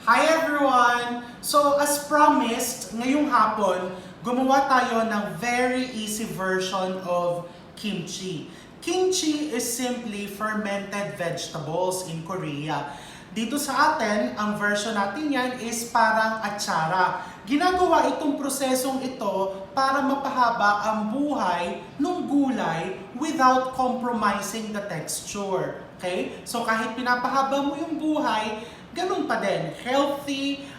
Hi everyone! So as promised, ngayong hapon, gumawa tayo ng very easy version of kimchi. Kimchi is simply fermented vegetables in Korea. Dito sa atin, ang version natin yan is parang atsara. Ginagawa itong prosesong ito para mapahaba ang buhay ng gulay without compromising the texture. Okay? So kahit pinapahaba mo yung buhay, ganun pa din. Healthy,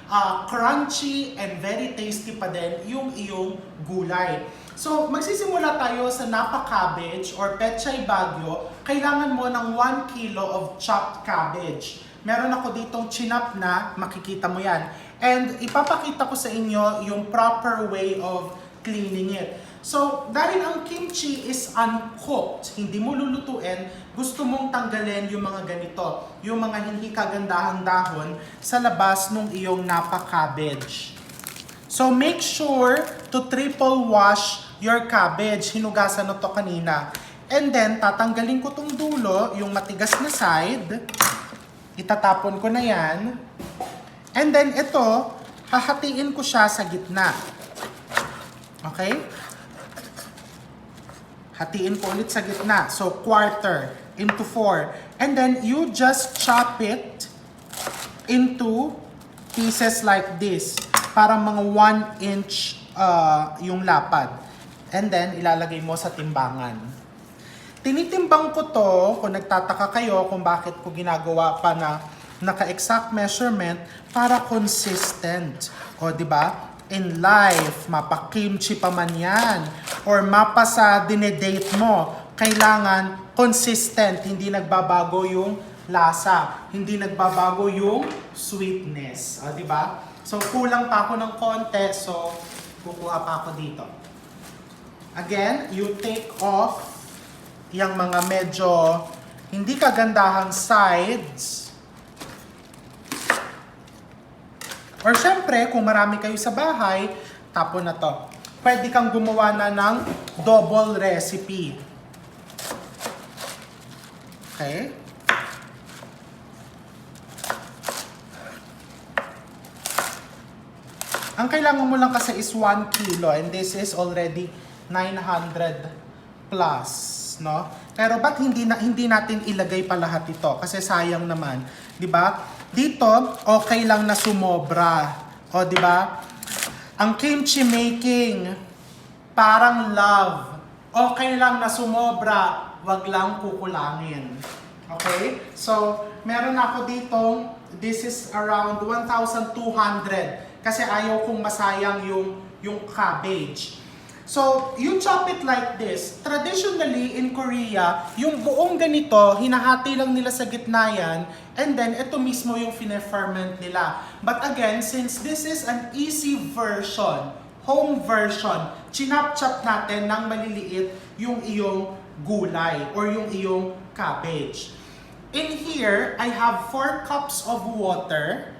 crunchy, and very tasty pa din yung iyong gulay. So, magsisimula tayo sa napa cabbage or pechay bagyo. Kailangan mo ng 1 kilo of chopped cabbage. Meron ako ditong chinap na, makikita mo yan. And ipapakita ko sa inyo yung proper way of cleaning it. So, dahil ang kimchi is uncooked, hindi mo lulutuin, gusto mong tanggalin yung mga ganito, yung mga hindi kagandahang dahon sa labas ng iyong napa cabbage. So, make sure to triple wash your cabbage. Hinugasan na to kanina. And then, tatanggalin ko tong dulo, yung matigas na side. Itatapon ko na yan. And then, ito, hahatiin ko siya sa gitna. Okay? Hatiin ko ulit sa gitna. So, quarter into 4. And then, you just chop it into pieces like this. Parang mga 1 inch yung lapad. And then, ilalagay mo sa timbangan. Tinitimbang ko to, kung nagtataka kayo kung bakit ko ginagawa pa na naka-exact measurement, para consistent. O, di ba? In life, mapa-kimchi pa man yan, or mapa sa dinedate mo, kailangan consistent, hindi nagbabago yung lasa, hindi nagbabago yung sweetness. O, di ba? So, kulang pa ako ng konti, so kukuha pa ako dito. Again, you take off yung mga medyo hindi kagandahang sides. Or syempre, kung marami kayo sa bahay, tapon na to. Pwede kang gumawa na ng double recipe. Okay? Ang kailangan mo lang kasi is 1 kilo and this is already 900 plus, no? Pero ba't hindi natin ilagay pa lahat ito? Kasi sayang naman, 'di ba? Dito, okay lang na sumobra. O, 'di ba? Ang kimchi making parang love. Okay lang na sumobra, wag lang kukulangin. Okay? So, meron ako dito, this is around 1,200 kasi ayaw kong masayang yung cabbage. So, you chop it like this. Traditionally, in Korea, yung buong ganito, hinahati lang nila sa gitna yan, and then ito mismo yung fine-ferment nila. But again, since this is an easy version, home version, chinap-chop natin ng maliliit yung iyong gulay or yung iyong cabbage. In here, I have 4 cups of water.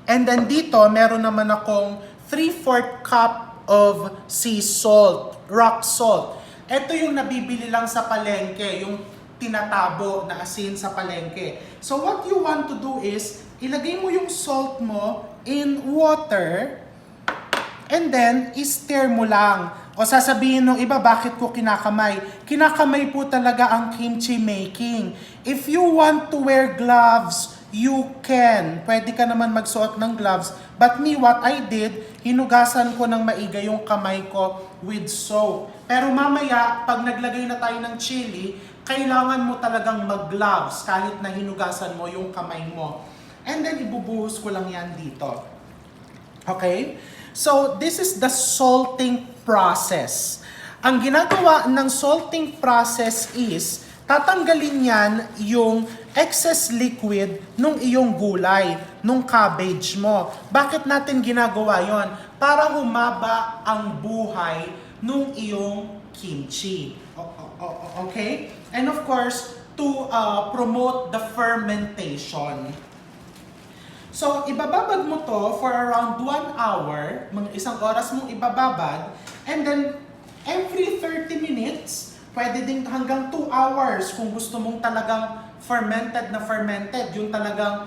And then dito, meron naman akong 3/4 cup of sea salt, rock salt. Ito yung nabibili lang sa palengke, yung tinatabo na asin sa palengke. So what you want to do is, ilagay mo yung salt mo in water, and then i-stir mo lang. O sasabihin ng iba, bakit ko kinakamay? Kinakamay po talaga ang kimchi making. If you want to wear gloves, you can. Pwede ka naman magsuot ng gloves. But me, what I did, hinugasan ko ng maiga yung kamay ko with soap. Pero mamaya, pag naglagay na tayo ng chili, kailangan mo talagang mag-gloves kahit na hinugasan mo yung kamay mo. And then, ibubuhos ko lang yan dito. Okay? So, this is the salting process. Ang ginagawa ng salting process is, tatanggalin yan yung excess liquid nung iyong gulay, nung cabbage mo. Bakit natin ginagawa yon? Para humaba ang buhay nung iyong kimchi. Okay? And of course, to promote the fermentation. So, ibababad mo to for around 1 hour, mga 1 oras mong ibababad, and then every 30 minutes, pwede din hanggang 2 hours kung gusto mong talagang fermented, yung talagang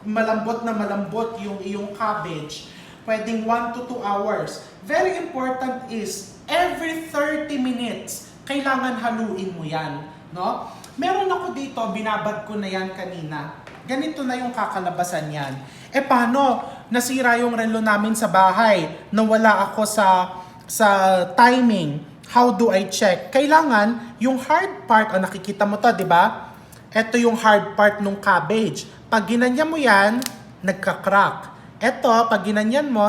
malambot yung iyong cabbage, pwedeng 1 to 2 hours. Very important is, every 30 minutes, kailangan haluin mo yan. No? Meron ako dito, binabad ko na yan kanina. Ganito na yung kakalabasan yan. E paano? Nasira yung relo namin sa bahay. Nawala ako sa timing. How do I check? Kailangan, yung hard part, nakikita mo to, di ba? Ito yung hard part ng cabbage. Pag ginanyan mo yan, nagka-crack. Ito, pag ginanyan mo,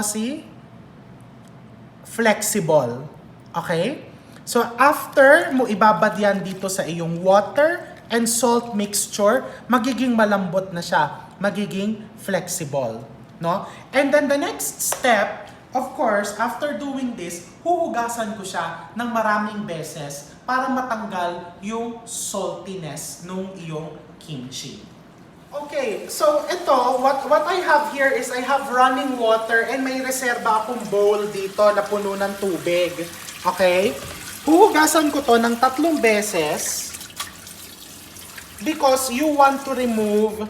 flexible. Okay? So, after mo ibabad yan dito sa iyong water and salt mixture, magiging malambot na siya. Magiging flexible. No? And then the next step, of course, after doing this, huhugasan ko siya ng maraming beses para matanggal yung saltiness nung iyong kimchi. Okay, so ito, what I have here is I have running water and may reserba akong bowl dito na puno ng tubig. Okay? Huhugasan ko to ng 3 beses because you want to remove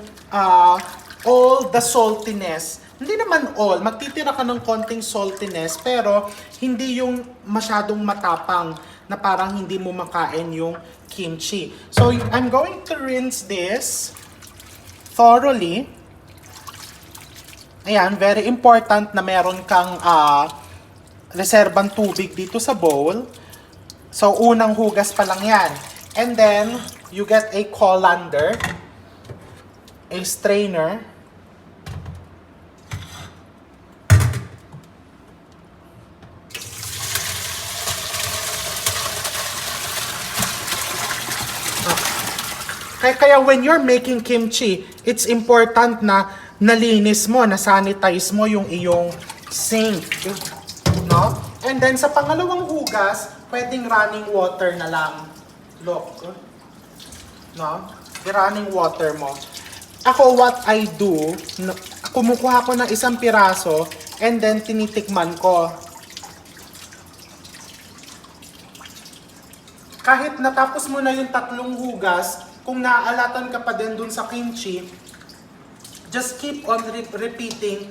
all the saltiness. Hindi naman all, magtitira ka ng konting saltiness pero hindi yung masyadong matapang na parang hindi mo makain yung kimchi. So I'm going to rinse this thoroughly. Ayan, very important na meron kang reserbang tubig dito sa bowl. So unang hugas pa lang yan. And then you get a colander, a strainer. Kaya when you're making kimchi, it's important na nalinis mo, na-sanitize mo yung iyong sink. No? And then sa pangalawang hugas, pwedeng running water na lang. Look. No? Running water mo. Ako, what I do, kumukuha ko ng 1 piraso and then tinitikman ko. Kahit natapos mo na yung 3 hugas, kung naaalatan ka pa din dun sa kimchi, just keep on repeating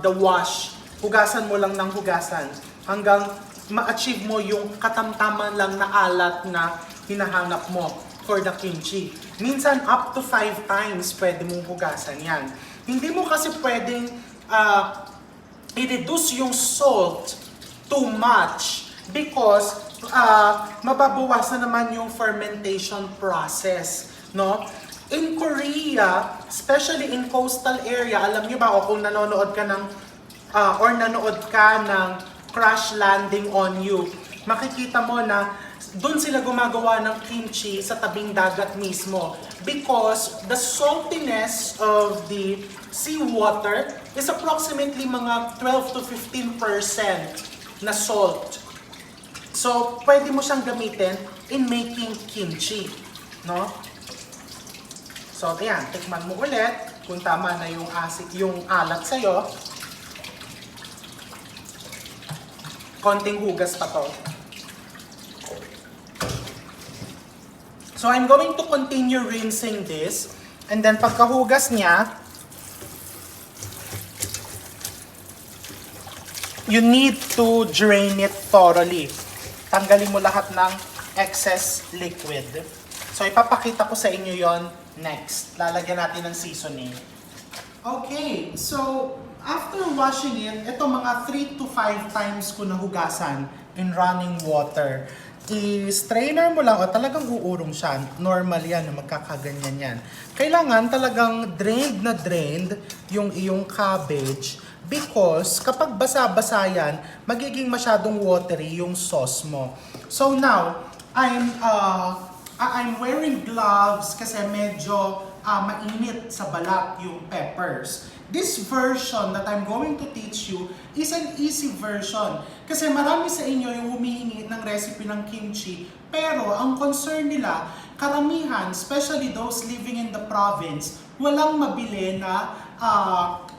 the wash. Hugasan mo lang ng hugasan hanggang ma-achieve mo yung katamtaman lang na alat na hinahanap mo for the kimchi. Minsan up to 5 times pwede mong hugasan yan. Hindi mo kasi pwedeng i-reduce yung salt too much because mababawasan naman yung fermentation process, no? In Korea, especially in coastal area, alam niyo ba kung nanonood ka ng Crash Landing on You, makikita mo na doon sila gumagawa ng kimchi sa tabing dagat mismo because the saltiness of the seawater is approximately mga 12 to 15% na salt. So, pwede mo siyang gamitin in making kimchi, no? So, ayan, tikman mo ulit kung tama na yung alat sa'yo. Konting hugas pa to. So, I'm going to continue rinsing this. And then, pagkahugas niya, you need to drain it thoroughly. Tanggalin mo lahat ng excess liquid. So, ipapakita ko sa inyo yon next. Lalagyan natin ng seasoning. Okay, so, after washing it, ito mga 3 to 5 times ko nahugasan in running water. I-strainer mo lang o talagang uurong siya. Normal yan, magkakaganyan yan. Kailangan talagang drained yung iyong cabbage. Because kapag basa-basa yan, magiging masyadong watery yung sauce mo. So now, I'm wearing gloves kasi medyo mainit sa balat yung peppers. This version that I'm going to teach you is an easy version. Kasi marami sa inyo yung humihingi ng recipe ng kimchi. Pero ang concern nila, karamihan, especially those living in the province, walang mabili na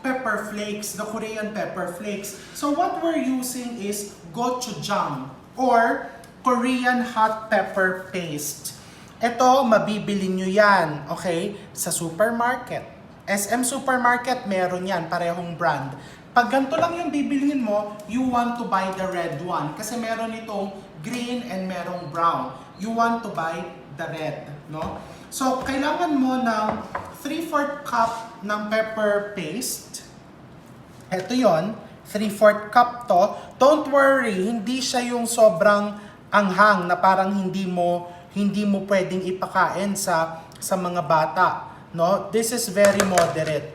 pepper flakes, the Korean pepper flakes. So what we're using is gochujang or Korean hot pepper paste. Ito, mabibili nyo yan, okay, sa supermarket. SM Supermarket, meron yan, parehong brand. Pag ganito lang yung bibilihin mo, you want to buy the red one. Kasi meron itong green and merong brown. You want to buy the red, no? So, kailangan mo ng 3/4 cup ng pepper paste. Ito yon, 3/4 cup to. Don't worry, hindi siya yung sobrang anghang na parang hindi mo pwedeng ipakain sa mga bata, no? This is very moderate.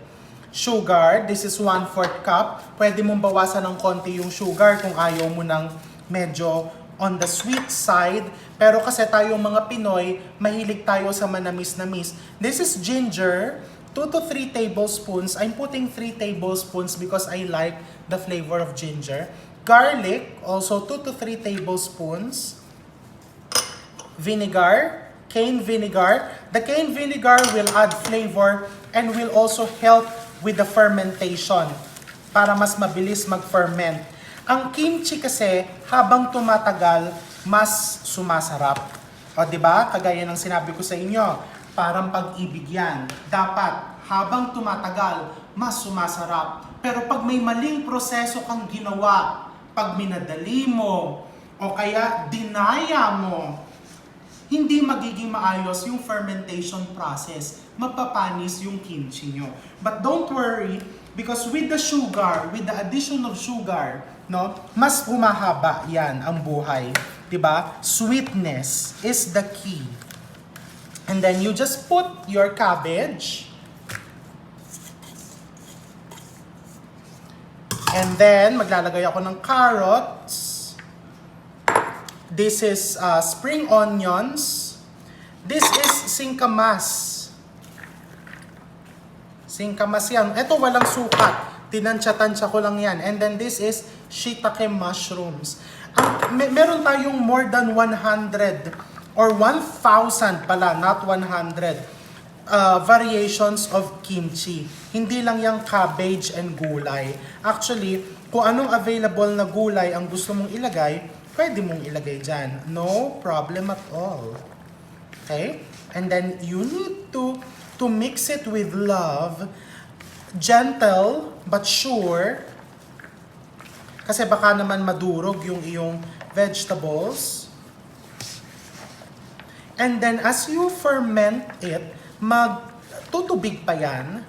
Sugar, this is 1/4 cup. Pwede mong bawasan ng konti yung sugar kung ayaw mo ng medyo on the sweet side. Pero kasi tayong mga Pinoy, mahilig tayo sa manamis-namis. This is ginger, 2 to 3 tablespoons. I'm putting 3 tablespoons because I like the flavor of ginger. Garlic, also 2 to 3 tablespoons. Vinegar, cane vinegar. The cane vinegar will add flavor and will also help with the fermentation para mas mabilis mag-ferment. Ang kimchi kasi, habang tumatagal, mas sumasarap. O, di ba? Kagaya ng sinabi ko sa inyo, parang pag-ibig yan. Dapat, habang tumatagal, mas sumasarap. Pero pag may maling proseso kang ginawa, pag minadali mo, o kaya dinaya mo, hindi magiging maayos yung fermentation process. Mapapanis yung kimchi nyo. But don't worry, because with the sugar, with the addition of sugar, no, mas humahaba yan ang buhay. Diba? Sweetness is the key. And then you just put your cabbage. And then, maglalagay ako ng carrots. This is spring onions. This is singkamas. Singkamas yan. Ito walang sukat. Tinansya-tansya ko lang yan. And then this is shiitake mushrooms. Meron tayong more than 100 or 1,000 pala, not 100 variations of kimchi. Hindi lang yung cabbage and gulay. Actually, kung anong available na gulay ang gusto mong ilagay, pwede mong ilagay dyan. No problem at all. Okay? And then you need to mix it with love. Gentle but sure. Kasi baka naman madurog yung iyong vegetables. And then as you ferment it, magtutubig pa yan.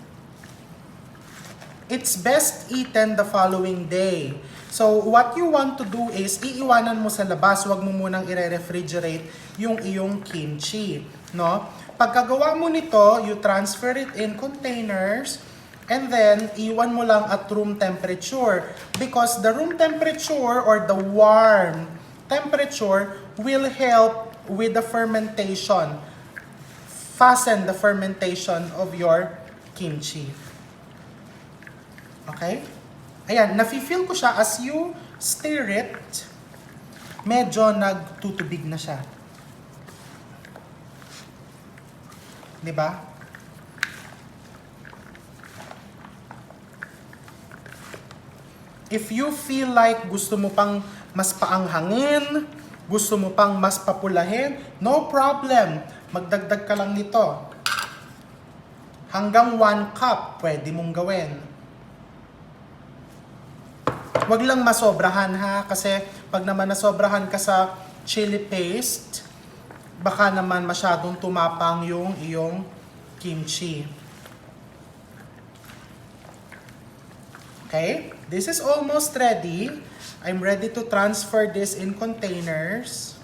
It's best eaten the following day. So what you want to do is, iiwanan mo sa labas, wag mo munang i-refrigerate yung iyong kimchi. No? Pagkagawa mo nito, you transfer it in containers, and then, iwan mo lang at room temperature. Because the room temperature or the warm temperature will help with the fermentation. Fasten the fermentation of your kimchi. Okay? Ayan, nafe-feel ko siya as you stir it, medyo nagtutubig na siya. Diba? If you feel like gusto mo pang mas paanghangin, gusto mo pang mas papulahin, no problem. Magdagdag ka lang nito. Hanggang 1 cup, pwede mong gawin. Wag lang masobrahan ha, kasi pag naman nasobrahan ka sa chili paste, baka naman masyadong tumapang yung iyong kimchi. Okay? This is almost ready. I'm ready to transfer this in containers.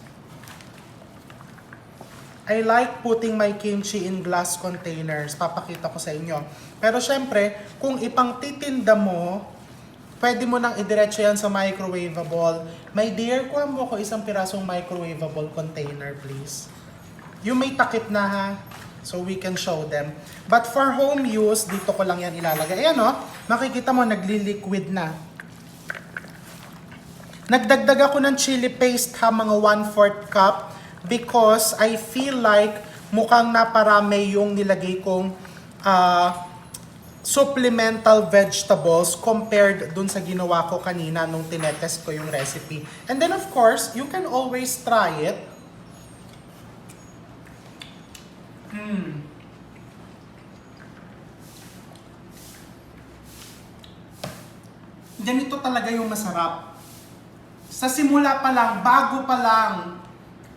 I like putting my kimchi in glass containers. Papakita ko sa inyo. Pero syempre, kung ipangtitinda mo, pwede mo nang idiretso yan sa microwavable. My dear, kuha mo ko isang pirasong microwavable container, please. Yung may takip na ha, so we can show them. But for home use, dito ko lang yan ilalagay. Ayan o, makikita mo nagli-liquid na. Nagdagdag ako ng chili paste ha, mga 1/4 cup, because I feel like mukhang naparami yung nilagay kong supplemental vegetables compared dun sa ginawa ko kanina nung tinetest ko yung recipe. And then of course, you can always try it. ganito talaga yung masarap. Sa simula pa lang, bago pa lang,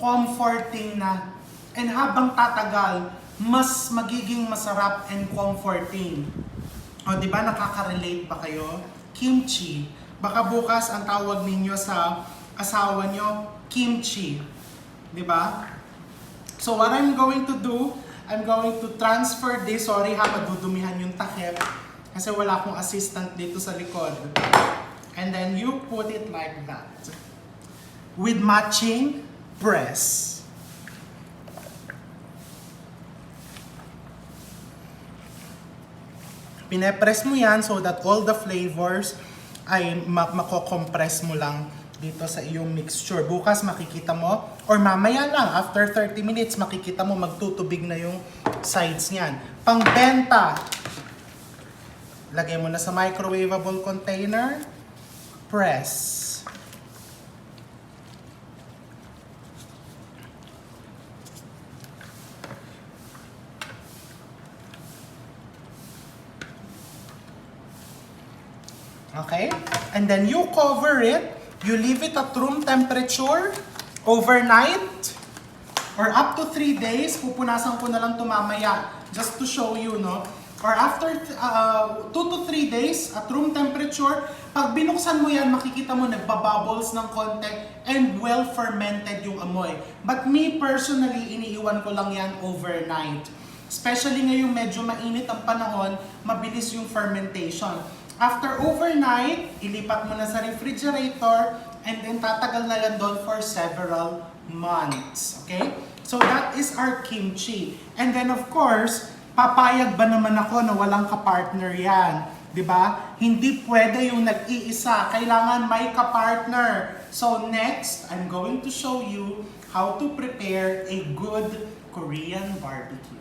comforting na. And habang tatagal, mas magiging masarap and comforting. O, di ba nakaka-relate ba kayo? Kimchi. Baka bukas ang tawag ninyo sa asawa nyo, kimchi. Di ba? So what I'm going to do, I'm going to transfer this. Sorry ha, madudumihan yung takip. Kasi wala akong assistant dito sa likod. And then you put it like that. With matching press. Pine-press mo yan so that all the flavors ay mako-compress mo lang dito sa iyong mixture. Bukas makikita mo, or mamaya lang, after 30 minutes, makikita mo magtutubig na yung sides niyan. Pangbenta, lagay mo na sa microwavable container, press. Okay? And then you cover it, you leave it at room temperature overnight or up to 3 days. Pupunasan ko na lang ito mamaya just to show you, no? Or after 2 to 3 days at room temperature, pag binuksan mo yan, makikita mo nagbabubbles ng konti and well fermented yung amoy. But me personally, iniiwan ko lang yan overnight. Especially ngayong medyo mainit ang panahon, mabilis yung fermentation. After overnight, ilipat mo na sa refrigerator and then tatagal na yan doon for several months. Okay? So that is our kimchi. And then of course, papayag ba naman ako na walang kapartner yan? 'Di ba? Hindi pwede yung nag-iisa. Kailangan may kapartner. So next, I'm going to show you how to prepare a good Korean barbecue.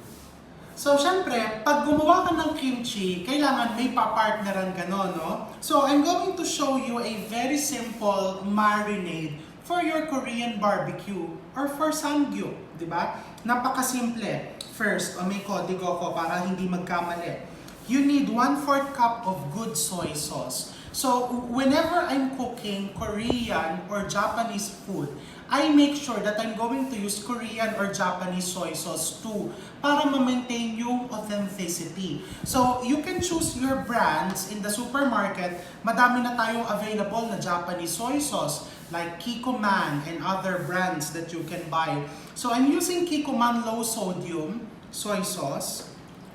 So, syempre, pag gumawa ka ng kimchi, kailangan may papartneran ka, no? So, I'm going to show you a very simple marinade for your Korean barbecue or for samgyup, di ba? Napakasimple. First, may kodigo ko para hindi magkamali. You need 1/4 cup of good soy sauce. So, whenever I'm cooking Korean or Japanese food, I make sure that I'm going to use Korean or Japanese soy sauce too para ma-maintain yung authenticity. So, you can choose your brands in the supermarket. Madami na tayong available na Japanese soy sauce like Kikkoman and other brands that you can buy. So, I'm using Kikkoman low sodium soy sauce.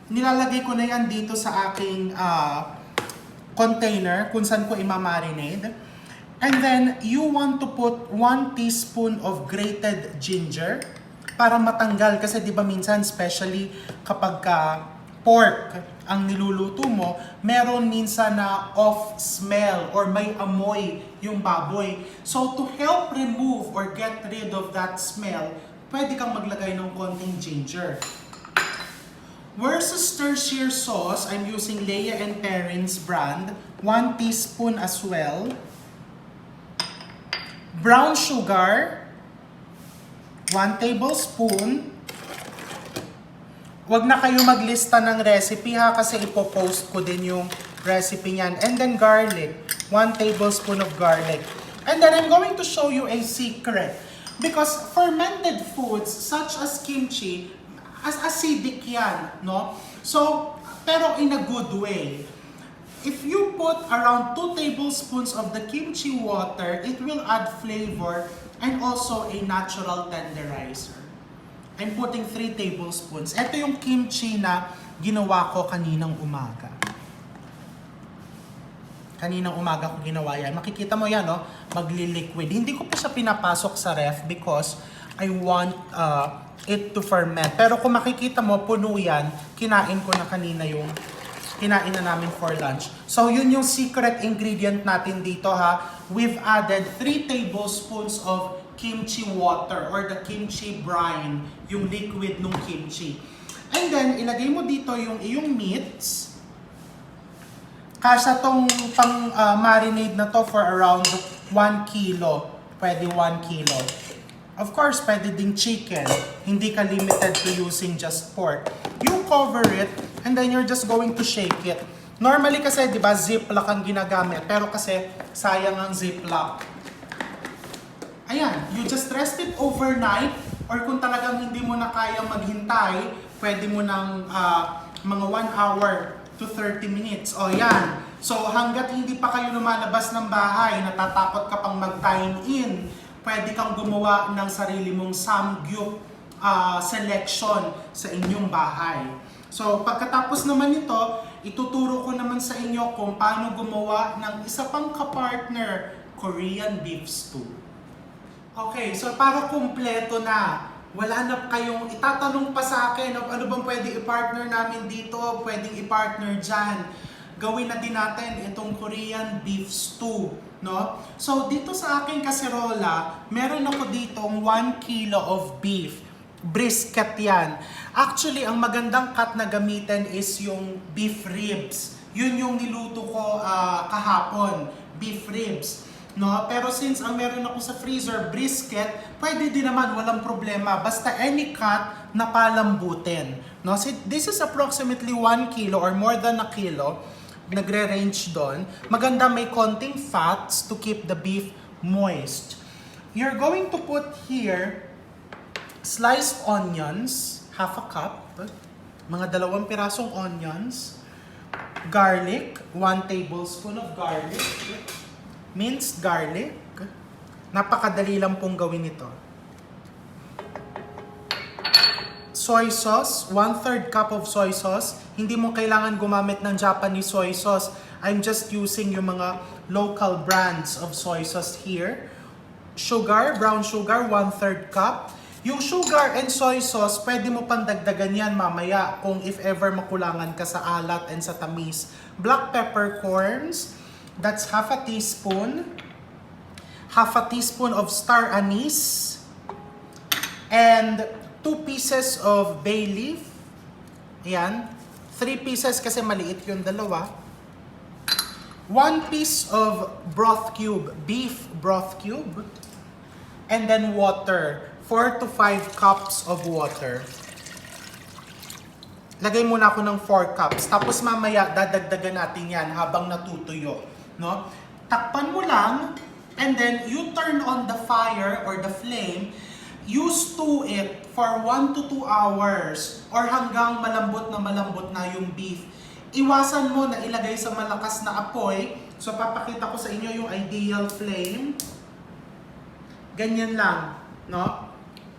Nilalagay ko na yan dito sa aking container kung saan ko imamarinade. And then, you want to put 1 teaspoon of grated ginger para matanggal. Kasi di ba minsan, especially kapag pork ang niluluto mo, meron minsan na off smell or may amoy yung baboy. So, to help remove or get rid of that smell, pwede kang maglagay ng konting ginger. Worcestershire sauce, I'm using Leia and Perrins brand, 1 teaspoon as well. Brown sugar, 1 tablespoon. Huwag na kayo maglista ng recipe ha, kasi ipopost ko din yung recipe niyan. And then garlic, 1 tablespoon of garlic. And then I'm going to show you a secret. Because fermented foods such as kimchi, as acidic yan, no? So, pero in a good way. If you put around 2 tablespoons of the kimchi water, it will add flavor and also a natural tenderizer. I'm putting 3 tablespoons. Ito yung kimchi na ginawa ko kaninang umaga. Kaninang umaga ko ginawa yan. Makikita mo yan, no? Magli-liquid. Hindi ko pa siya pinapasok sa ref because I want it to ferment. Pero kung makikita mo, puno yan. Kinain ko na kanina yung kinain na namin for lunch. So, yun yung secret ingredient natin dito ha. We've added 3 tablespoons of kimchi water or the kimchi brine, yung liquid ng kimchi. And then, ilagay mo dito yung iyong meats. Kasya tong pang marinade na to for around 1 kilo. Pwede 1 kilo. Of course, pwede ding chicken. Hindi ka limited to using just pork. You cover it, and then you're just going to shake it. Normally kasi, di ba, ziplock ang ginagamit. Pero kasi, sayang ang ziplock. Ayan, you just rest it overnight. Or kung talagang hindi mo na kayang maghintay, pwede mo ng mga 1 hour to 30 minutes. O yan. So hanggat hindi pa kayo lumalabas ng bahay, natatakot ka pang mag-time in, pwede kang gumawa ng sarili mong samgyup selection sa inyong bahay. So pagkatapos naman nito, ituturo ko naman sa inyo kung paano gumawa ng isa pang kapartner, Korean beef stew. Okay, so para kumpleto na, wala na kayong itatanong pa sa akin, ano bang pwede i-partner namin dito, pwedeng i-partner dyan. Gawin na din natin itong Korean beef stew, no? So dito sa aking kaserola, meron ako ditong 1 kilo of beef. Brisket yan. Actually, ang magandang cut na gamitin is yung beef ribs. Yun yung niluto ko kahapon, beef ribs. No? Pero since ang meron ako sa freezer, brisket, pwede din naman, walang problema. Basta any cut na palambutin. No? So this is approximately 1 kilo or more than a kilo. Nagre-range doon. Maganda may konting fats to keep the beef moist. You're going to put here sliced onions, half a cup. Mga 2 pirasong onions. Garlic, 1 tablespoon of garlic. Minced garlic. Napakadali lang pong gawin ito. Soy sauce, 1/3 cup of soy sauce. Hindi mo kailangan gumamit ng Japanese soy sauce. I'm just using yung mga local brands of soy sauce here. Sugar, brown sugar, 1/3 cup. Yung sugar and soy sauce, pwede mo pang dagdagan yan mamaya kung if ever makulangan ka sa alat and sa tamis. Black peppercorns. That's half a teaspoon. Half a teaspoon of star anise. And 2 pieces of bay leaf. Ayan. 3 pieces kasi maliit yung 2. 1 piece of broth cube. Beef broth cube. And then water. 4 to 5 cups of water. Lagay muna ako ng 4 cups. Tapos mamaya dadagdagan natin yan habang natutuyo. No? Takpan mo lang, and then you turn on the fire or the flame, you stew it for 1 to 2 hours or hanggang malambot na yung beef. Iwasan mo na ilagay sa malakas na apoy. So papakita ko sa inyo yung ideal flame. Ganyan lang, no?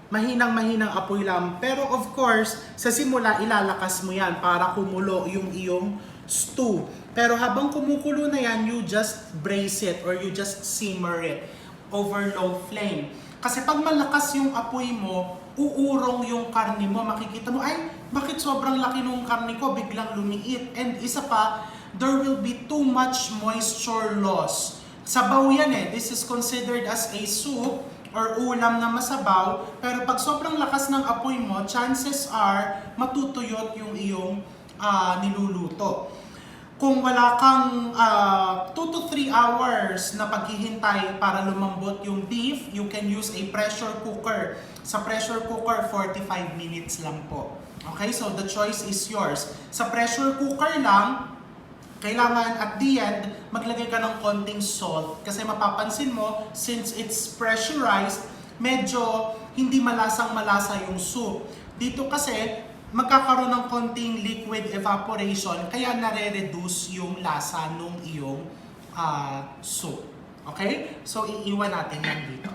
Mahinang apoy lang. Pero of course, sa simula ilalakas mo yan para kumulo yung iyong stew. Pero habang kumukulo na yan, you just braise it or you just simmer it over low flame. Kasi pag malakas yung apoy mo, uurong yung karne mo. Makikita mo, ay, bakit sobrang laki nung karne ko, biglang lumiit. And isa pa, there will be too much moisture loss. Sabaw yan eh. This is considered as a soup or ulam na masabaw. Pero pag sobrang lakas ng apoy mo, chances are matutuyot yung iyong niluluto. Kung wala kang 2 to 3 hours na paghihintay para lumambot yung beef, you can use a pressure cooker. Sa pressure cooker, 45 minutes lang po. Okay, so the choice is yours. Sa pressure cooker lang, kailangan at the end, maglagay ka ng konting salt. Kasi mapapansin mo, since it's pressurized, medyo hindi malasang-malasa yung soup. Dito kasi, magkakaroon ng konting liquid evaporation, kaya nare-reduce yung lasa ng iyong soup. Okay? So, iiwan natin yan dito.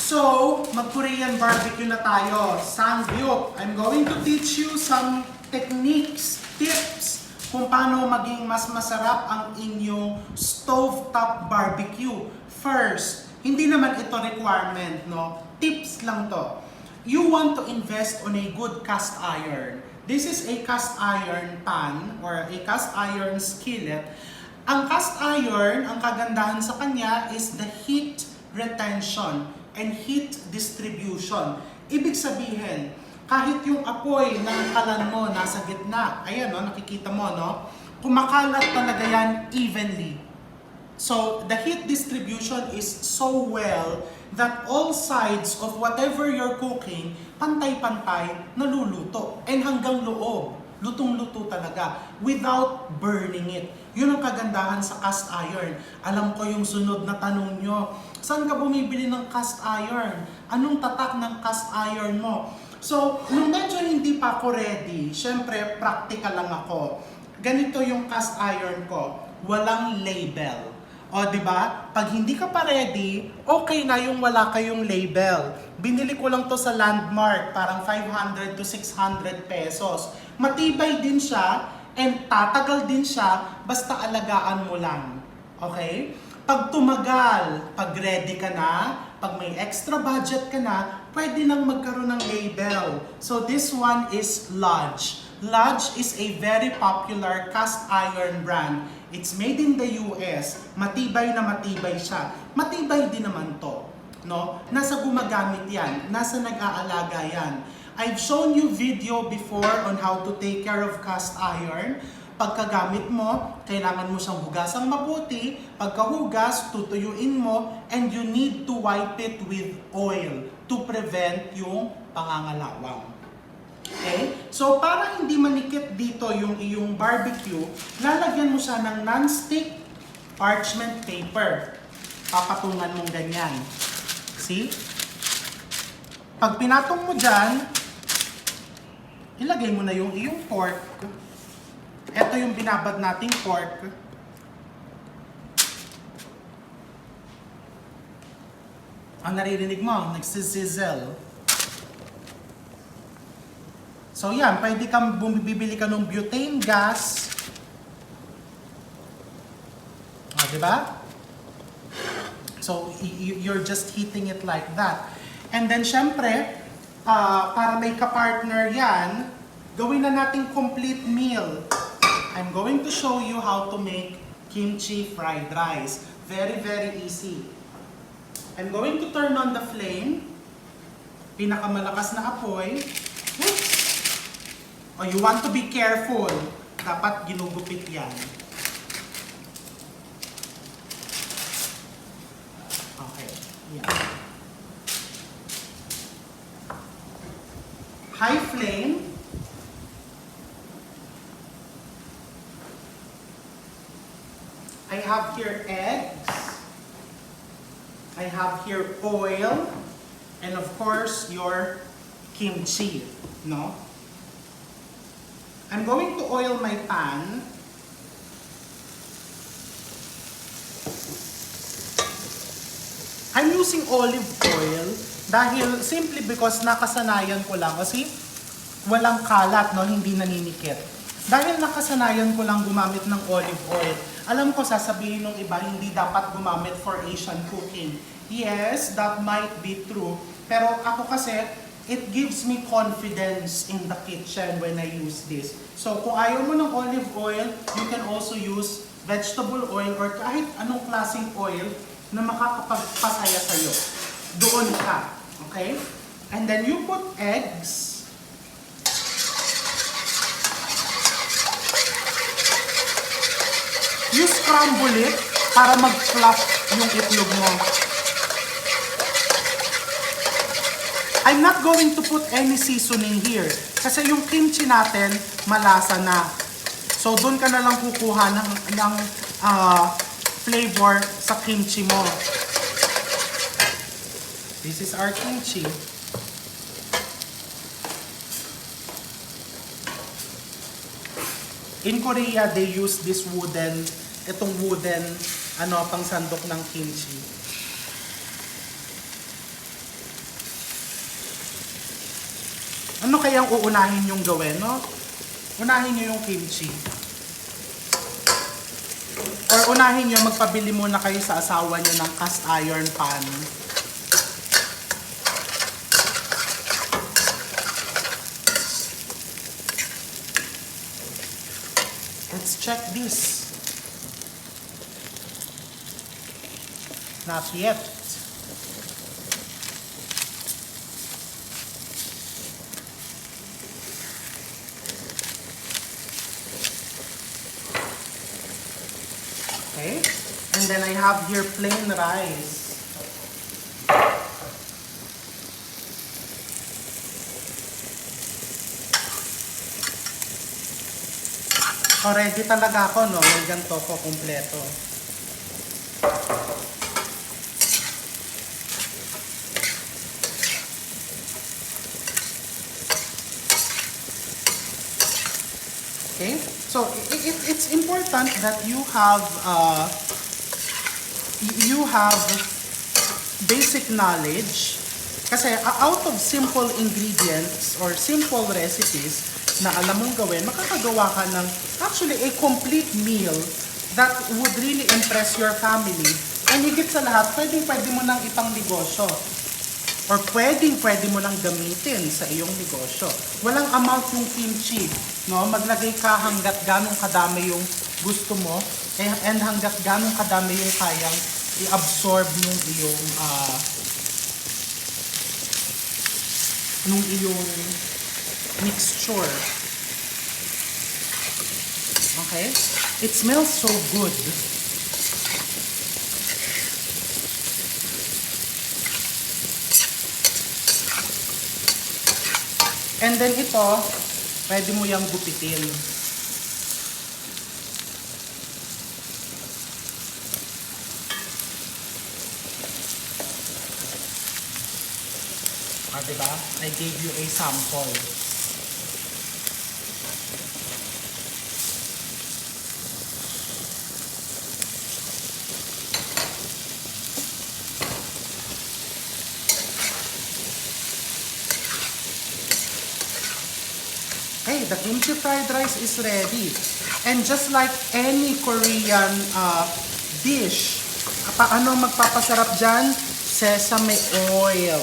So, mag-Korean barbecue na tayo. Samgyup. I'm going to teach you some techniques, tips, kung paano maging mas masarap ang inyong stovetop barbecue. First, hindi naman ito requirement, no? Tips lang to. You want to invest on a good cast iron. This is a cast iron pan or a cast iron skillet. Ang cast iron, ang kagandahan sa kanya is the heat retention and heat distribution. Ibig sabihin, kahit yung apoy ng kalan mo nasa gitna, ayan no, nakikita mo no, kumakalat talaga yan evenly. So, the heat distribution is so well that all sides of whatever you're cooking, pantay-pantay, naluluto. And hanggang loob. lutong-luto talaga without burning it. Yun ang kagandahan sa cast iron. Alam ko yung sunod na tanong nyo, saan ka bumibili ng cast iron? Anong tatak ng cast iron mo? So, nung medyo hindi pa ako ready, syempre, practical lang ako. Ganito yung cast iron ko, walang label. O, di ba? Pag hindi ka pa ready, okay na yung wala kayong label. Binili ko lang to sa Landmark, parang 500 to 600 pesos. Matibay din siya, and tatagal din siya, basta alagaan mo lang. Okay? Pag tumagal, pag ready ka na, pag may extra budget ka na, pwede nang magkaroon ng label. So this one is Lodge. Lodge is a very popular cast iron brand. It's made in the US. Matibay na matibay siya. Matibay din naman to. No? Nasa gumagamit yan. Nasa nag-aalaga yan. I've shown you video before on how to take care of cast iron. Pagkagamit mo, kailangan mo siyang hugasang mabuti. Pagkahugas, tutuyuin mo, and you need to wipe it with oil to prevent yung pangangalawang. Okay? So, para hindi manikit dito yung iyong barbecue, lalagyan mo siya ng non-stick parchment paper. Papatungan mong ganyan. See? Pag pinatong mo dyan, ilagay mo na yung iyong pork. Ito yung binabad nating pork. Ang naririnig mo, nagsisizzle. So yan, pwede kang bumibili ka ng butane gas. O, diba? So, you're just heating it like that. And then, syempre, para may kapartner yan, gawin na nating complete meal. I'm going to show you how to make kimchi fried rice. Very, very easy. I'm going to turn on the flame. Pinakamalakas na apoy. Oops. Oh, you want to be careful. Dapat ginugupit yan. Okay. Yan. High flame. I have here eggs. I have here oil. And of course, your kimchi. No? I'm going to oil my pan. I'm using olive oil dahil simply because nakasanayan ko lang kasi walang kalat, no, hindi naninikit. Dahil nakasanayan ko lang gumamit ng olive oil. Alam ko sasabihin ng iba hindi dapat gumamit for Asian cooking. Yes, that might be true. Pero ako kasi it gives me confidence in the kitchen when I use this. So kung ayaw mo ng olive oil, you can also use vegetable oil or kahit anong klaseng oil na makakapagpasaya sa'yo. Doon ka. Okay? And then you put eggs. You scramble it para mag-fluff yung itlog mo. I'm not going to put any seasoning here. Kasi yung kimchi natin, malasa na. So, doon ka na lang kukuha ng flavor sa kimchi mo. This is our kimchi. In Korea, they use this wooden, pang sandok ng kimchi. Ano kayang uunahin yung gawin, no? Unahin nyo yung kimchi. Or unahin nyo, magpabili muna kayo sa asawa nyo ng cast iron pan. Let's check this. Not yet. Okay, and then I have here plain rice. Ready talaga ako, no? May ganito ko, kumpleto. Okay? So, it's important that you have basic knowledge. Kasi out of simple ingredients or simple recipes na alam mong gawin, makakagawa ka ng actually a complete meal that would really impress your family. And higit sa lahat, pwede mo nang ipang negosyo. Or pwede mo nang gamitin sa iyong negosyo. Walang amount yung kimchi. No? Maglagay ka hanggat ganong kadami yung gusto mo and hanggat ganong kadami yung kayang i-absorb nung iyong mixture. Okay? It smells so good. And then ito, pwede mo yung gupitin. Diba? I gave you a sample. Okay, the kimchi fried rice is ready. And just like any Korean dish, paano magpapasarap dyan? Sesame oil.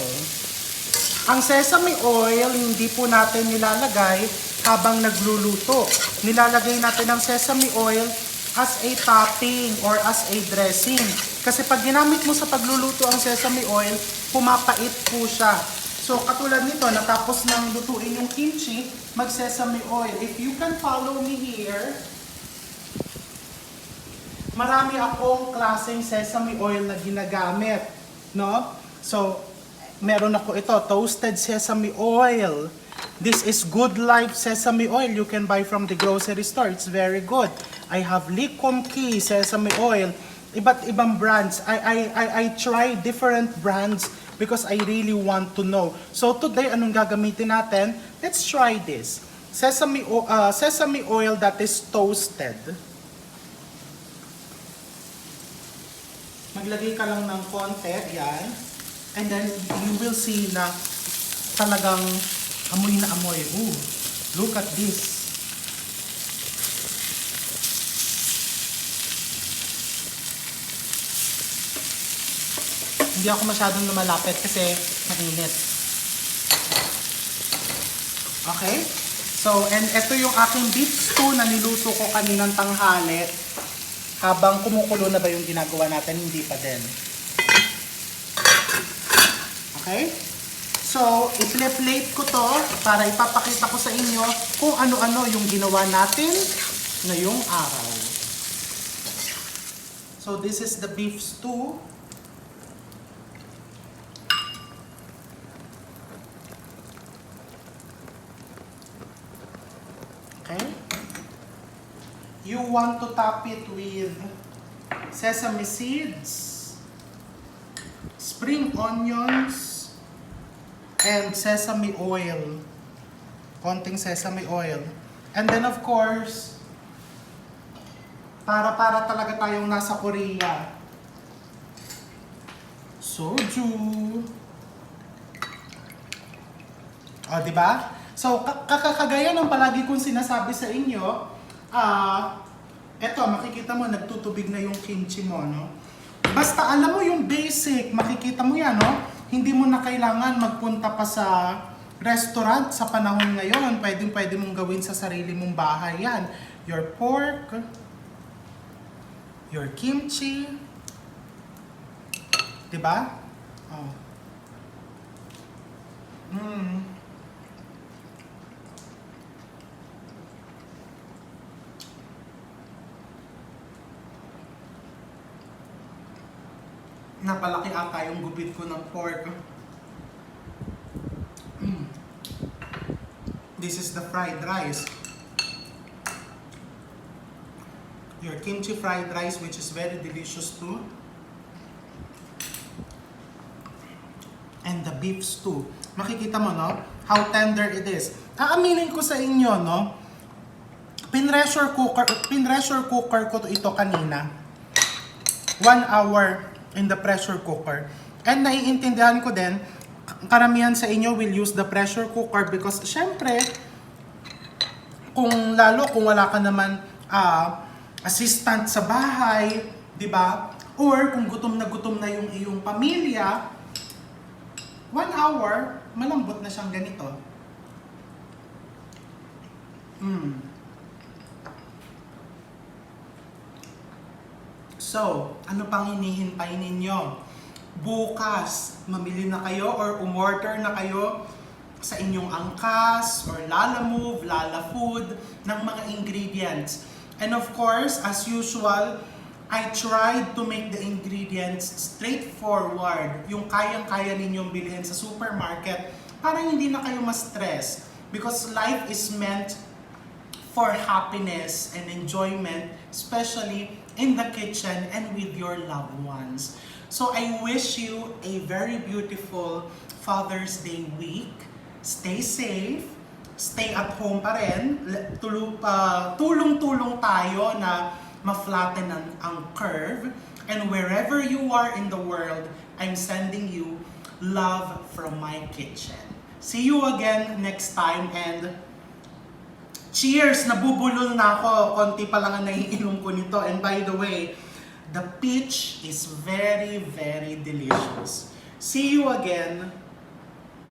Ang sesame oil, hindi po natin nilalagay habang nagluluto. Nilalagay natin ang sesame oil as a topping or as a dressing. Kasi pag ginamit mo sa pagluluto ang sesame oil, pumapait po siya. So katulad nito, natapos nang lutuin yung kimchi, mag-sesame oil. If you can follow me here, marami akong klaseng sesame oil na ginagamit. No? So, meron ako ito, toasted sesame oil. This is Good Life sesame oil. You can buy from the grocery store. It's very good. I have Likom Key sesame oil. Iba't ibang brands. I try different brands because I really want to know. So today, anong gagamitin natin? Let's try this. Sesame oil that is toasted. Maglagay ka lang ng konti, yan. And then, you will see na talagang amoy na amoy. Ooh, look at this. Hindi ako masyadong lumalapit kasi mainit. Okay? So, and ito yung aking beef stew na niluto ko kaninang tanghali. Habang kumukulo na ba yung ginagawa natin, hindi pa din. Okay? So, i-plate ko to para ipapakita ko sa inyo kung ano-ano yung ginawa natin ngayong araw. So, this is the beef stew. Okay? You want to top it with sesame seeds, spring onions, and sesame oil. Konting sesame oil. And then of course, para talaga tayong nasa Korea, soju. O, diba? So, kagaya ng palagi kong sinasabi sa inyo, eto, makikita mo, nagtutubig na yung kimchi mo, no? Basta alam mo yung basic, makikita mo yan, no? Hindi mo na kailangan magpunta pa sa restaurant sa panahon ngayon. Pwede mong gawin sa sarili mong bahay yan. Your pork, your kimchi, diba? Oh. Napalaki ata yung gupit ko ng pork. This is the fried rice. your kimchi fried rice, which is very delicious too. And the beef stew. Makikita mo, no? How tender it is. Aaminin ko sa inyo, no? Pinressure cooker ko ito kanina. 1 hour in the pressure cooker. And naiintindihan ko din, karamihan sa inyo will use the pressure cooker because syempre, kung wala ka naman assistant sa bahay, di ba? Or kung gutom na yung iyong pamilya, 1 hour, malambot na siyang ganito. So, ano pang hinihintay ninyo? Bukas, mamili na kayo or umorder na kayo sa inyong Angkas or Lalamove, Lalafood ng mga ingredients. And of course, as usual, I tried to make the ingredients straightforward, yung kayang-kaya ninyong bilhin sa supermarket para hindi na kayo ma-stress. Because life is meant for happiness and enjoyment, especially in the kitchen and with your loved ones. So I wish you a very beautiful Father's Day week. Stay safe, stay at home pa rin. Tulong-tulong tayo na ma-flatten ang curve. And wherever you are in the world, I'm sending you love from my kitchen. See you again next time and cheers! Nabubulol na ako. Konti pa lang ang naiinom ko nito. And by the way, the peach is very, very delicious. See you again